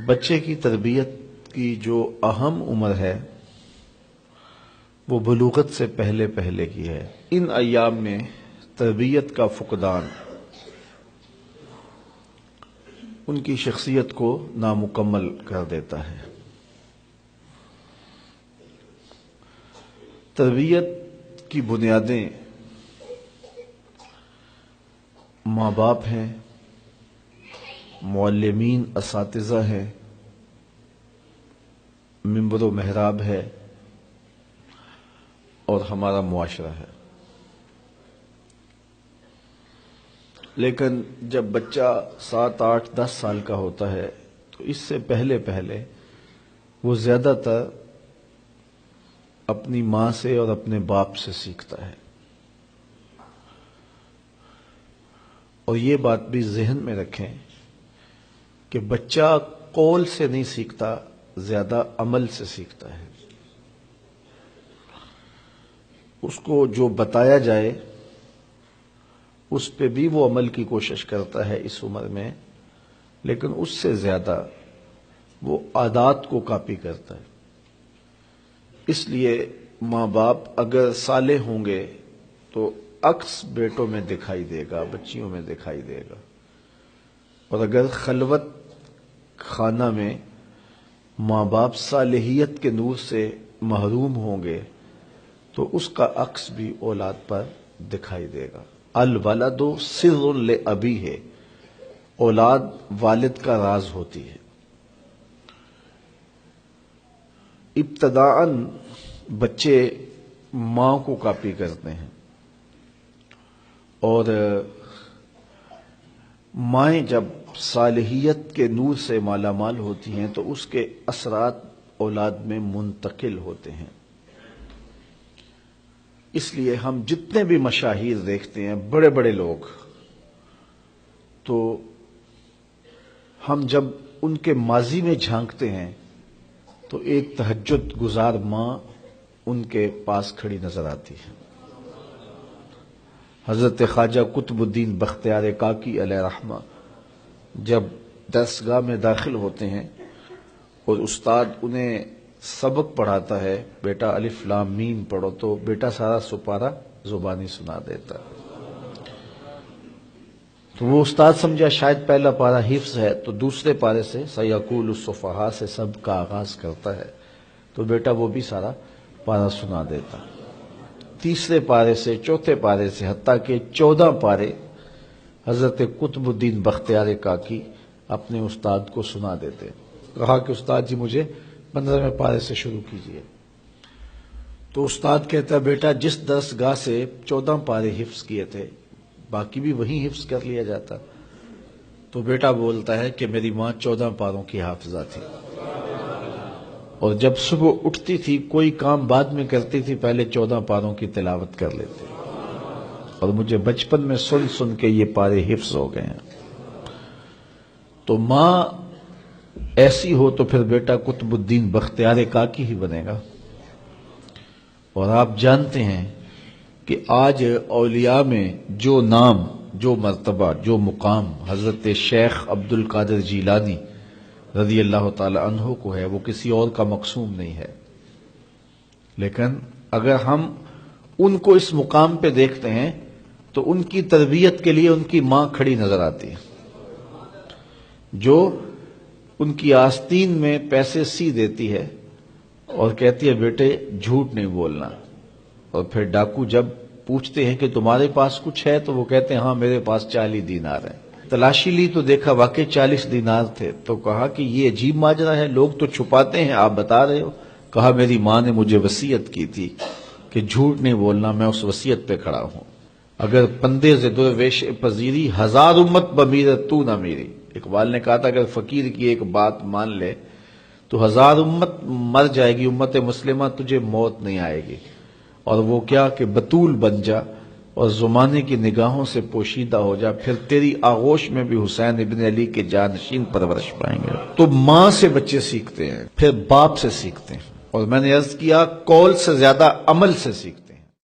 بچے کی تربیت کی جو اہم عمر ہے وہ بلوغت سے پہلے پہلے کی ہے۔ ان ایام میں تربیت کا فقدان ان کی شخصیت کو نامکمل کر دیتا ہے۔ تربیت کی بنیادیں ماں باپ ہیں، معلمین اساتذہ ہیں، منبر و محراب ہے اور ہمارا معاشرہ ہے۔ لیکن جب بچہ 7، 8، 10 سال کا ہوتا ہے تو اس سے پہلے پہلے وہ زیادہ تر اپنی ماں سے اور اپنے باپ سے سیکھتا ہے، اور یہ بات بھی ذہن میں رکھیں کہ بچہ قول سے نہیں سیکھتا، زیادہ عمل سے سیکھتا ہے۔ اس کو جو بتایا جائے اس پہ بھی وہ عمل کی کوشش کرتا ہے اس عمر میں، لیکن اس سے زیادہ وہ عادات کو کاپی کرتا ہے۔ اس لیے ماں باپ اگر صالح ہوں گے تو عکس بیٹوں میں دکھائی دے گا، بچیوں میں دکھائی دے گا، اور اگر خلوت خانہ میں ماں باپ صالحیت کے نور سے محروم ہوں گے تو اس کا عکس بھی اولاد پر دکھائی دے گا۔ الولد سر لابیہ، اولاد والد کا راز ہوتی ہے۔ ابتداءً بچے ماں کو کاپی کرتے ہیں، اور مائیں جب صالحیت کے نور سے مالا مال ہوتی ہیں تو اس کے اثرات اولاد میں منتقل ہوتے ہیں۔ اس لیے ہم جتنے بھی مشاہیر دیکھتے ہیں، بڑے بڑے لوگ، تو ہم جب ان کے ماضی میں جھانکتے ہیں تو ایک تہجد گزار ماں ان کے پاس کھڑی نظر آتی ہے۔ حضرت خواجہ قطب الدین بختیار کاکی علیہ رحمہ جب درسگاہ میں داخل ہوتے ہیں اور استاد انہیں سبق پڑھاتا ہے، بیٹا الف لام میم پڑھو، تو بیٹا سارا سپارہ زبانی سنا دیتا ہے۔ تو وہ استاد سمجھا شاید پہلا پارہ حفظ ہے، تو دوسرے پارے سے سیقول الصفحاء سے سب کا آغاز کرتا ہے، تو بیٹا وہ بھی سارا پارہ سنا دیتا۔ تیسرے پارے سے، چوتھے پارے سے، حتیٰ کہ 14 پارے حضرت قطب الدین بختیار کاکی اپنے استاد کو سنا دیتے۔ کہا کہ استاد جی مجھے 15ویں پارے سے شروع کیجئے۔ تو استاد کہتا ہے بیٹا جس درسگاہ سے 14 پارے حفظ کیے تھے باقی بھی وہیں حفظ کر لیا جاتا۔ تو بیٹا بولتا ہے کہ میری ماں 14 پاروں کی حافظہ تھی، اور جب صبح اٹھتی تھی کوئی کام بعد میں کرتی تھی، پہلے 14 پاروں کی تلاوت کر لیتے، اور مجھے بچپن میں سن سن کے یہ پارے حفظ ہو گئے ہیں۔ تو ماں ایسی ہو تو پھر بیٹا قطب الدین بختیار کاکی ہی بنے گا۔ اور آپ جانتے ہیں کہ آج اولیاء میں جو نام، جو مرتبہ، جو مقام حضرت شیخ عبد القادر جیلانی رضی اللہ تعالی عنہ کو ہے، وہ کسی اور کا مقسوم نہیں ہے۔ لیکن اگر ہم ان کو اس مقام پہ دیکھتے ہیں تو ان کی تربیت کے لیے ان کی ماں کھڑی نظر آتی ہے، جو ان کی آستین میں پیسے سی دیتی ہے اور کہتی ہے بیٹے جھوٹ نہیں بولنا۔ اور پھر ڈاکو جب پوچھتے ہیں کہ تمہارے پاس کچھ ہے تو وہ کہتے ہیں ہاں میرے پاس 40 دینار ہیں۔ تلاشی لی تو دیکھا واقعی 40 دینار تھے، تو کہا کہ یہ عجیب ماجرا ہے، لوگ تو چھپاتے ہیں، آپ بتا رہے ہو؟ کہا میری ماں نے مجھے وصیت کی تھی کہ جھوٹ نہیں بولنا، میں اس وصیت پہ کھڑا ہوں۔ اگر پندے سے درویش پذیری، 1000 امت بمیرت تو نہ میری۔ اقبال نے کہا تھا اگر فقیر کی ایک بات مان لے تو 1000 امت مر جائے گی، امت مسلمہ تجھے موت نہیں آئے گی۔ اور وہ کیا کہ بطول بن جا اور زمانے کی نگاہوں سے پوشیدہ ہو جا، پھر تیری آغوش میں بھی حسین ابن علی کے جانشین پرورش پائیں گے۔ تو ماں سے بچے سیکھتے ہیں، پھر باپ سے سیکھتے ہیں، اور میں نے عرض کیا قول سے زیادہ عمل سے سیکھتے ہیں۔